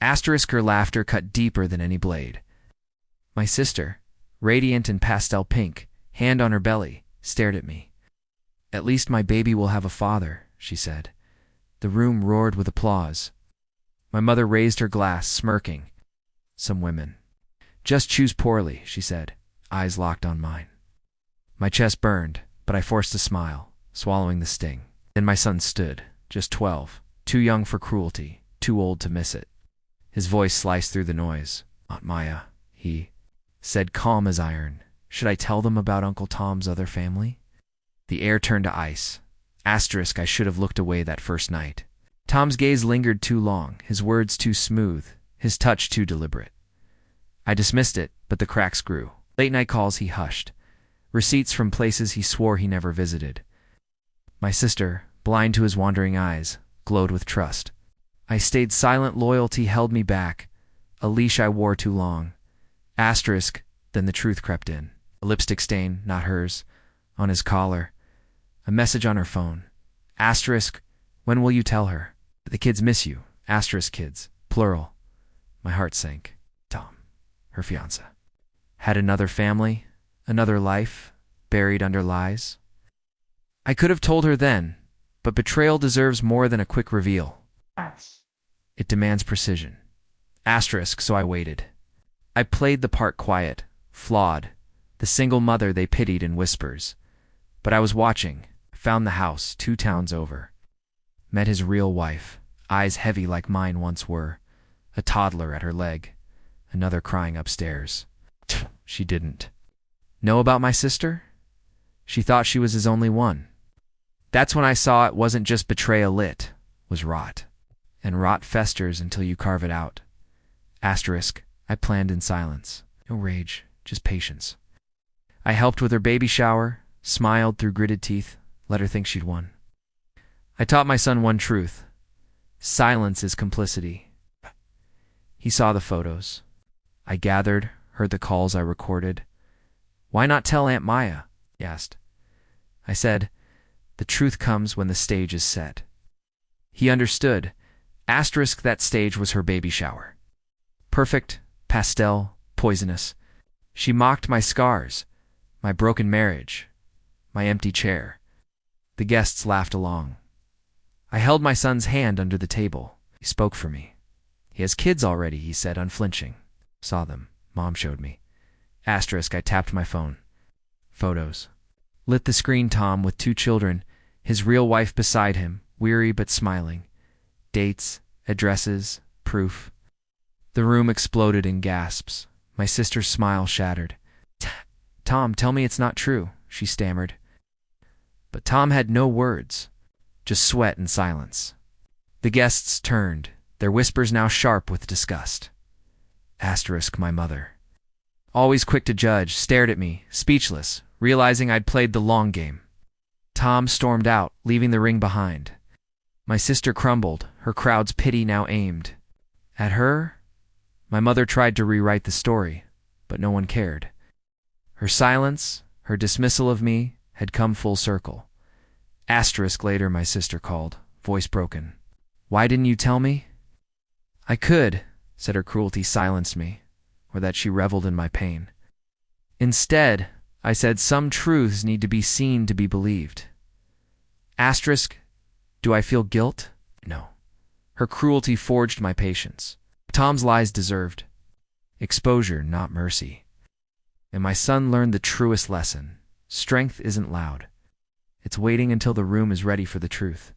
Asterisk her laughter cut deeper than any blade. My sister, radiant in pastel pink, hand on her belly, stared at me. At least my baby will have a father, she said. The room roared with applause. My mother raised her glass, smirking. Some women just choose poorly, she said, eyes locked on mine. My chest burned, but I forced a smile, swallowing the sting. Then my son stood, just 12, too young for cruelty, too old to miss it. His voice sliced through the noise. Aunt Maya, he said, calm as iron. Should I tell them about Uncle Tom's other family? The air turned to ice. Asterisk, I should have looked away that first night. Tom's gaze lingered too long, his words too smooth, his touch too deliberate. I dismissed it, but the cracks grew. Late-night calls he hushed. Receipts from places he swore he never visited. My sister, blind to his wandering eyes, glowed with trust. I stayed silent. Loyalty held me back. A leash I wore too long. Asterisk, then the truth crept in. A lipstick stain, not hers, on his collar. A message on her phone. Asterisk, when will you tell her? The kids miss you. Asterisk kids, plural. My heart sank. Tom, her fiancé, had another family, another life, buried under lies. I could have told her then, but betrayal deserves more than a quick reveal. It demands precision. Asterisk, so I waited. I played the part quiet, flawed, the single mother they pitied in whispers. But I was watching, found the house 2 towns over. Met his real wife, eyes heavy like mine once were, a toddler at her leg, another crying upstairs. She didn't know about my sister? She thought she was his only one. That's when I saw it wasn't just betrayal, it was rot. And rot festers until you carve it out. Asterisk, I planned in silence. No rage, just patience. I helped with her baby shower, smiled through gritted teeth, let her think she'd won. I taught my son one truth. Silence is complicity. He saw the photos. I gathered, heard the calls I recorded. Why not tell Aunt Maya? He asked. I said, the truth comes when the stage is set. He understood. Asterisk, that stage was her baby shower. Perfect, pastel, poisonous. She mocked my scars, my broken marriage, my empty chair. The guests laughed along. I held my son's hand under the table. He spoke for me. He has kids already, he said, unflinching. Saw them. Mom showed me. Asterisk, I tapped my phone. Photos. Lit the screen. Tom with 2 children, his real wife beside him, weary but smiling. Dates, addresses, proof. The room exploded in gasps. My sister's smile shattered. Tom, tell me it's not true, she stammered. But Tom had no words, just sweat and silence. The guests turned, their whispers now sharp with disgust. Asterisk, my mother, always quick to judge, stared at me, speechless, realizing I'd played the long game. Tom stormed out, leaving the ring behind. My sister crumbled, her crowd's pity now aimed at her. My mother tried to rewrite the story, but no one cared. Her silence, her dismissal of me, had come full circle. Asterisk, later my sister called, voice broken. Why didn't you tell me? I could, said her cruelty silenced me, or that she reveled in my pain. Instead, I said some truths need to be seen to be believed. Asterisk, do I feel guilt? No. Her cruelty forged my patience. Tom's lies deserved exposure, not mercy. And my son learned the truest lesson. Strength isn't loud. It's waiting until the room is ready for the truth.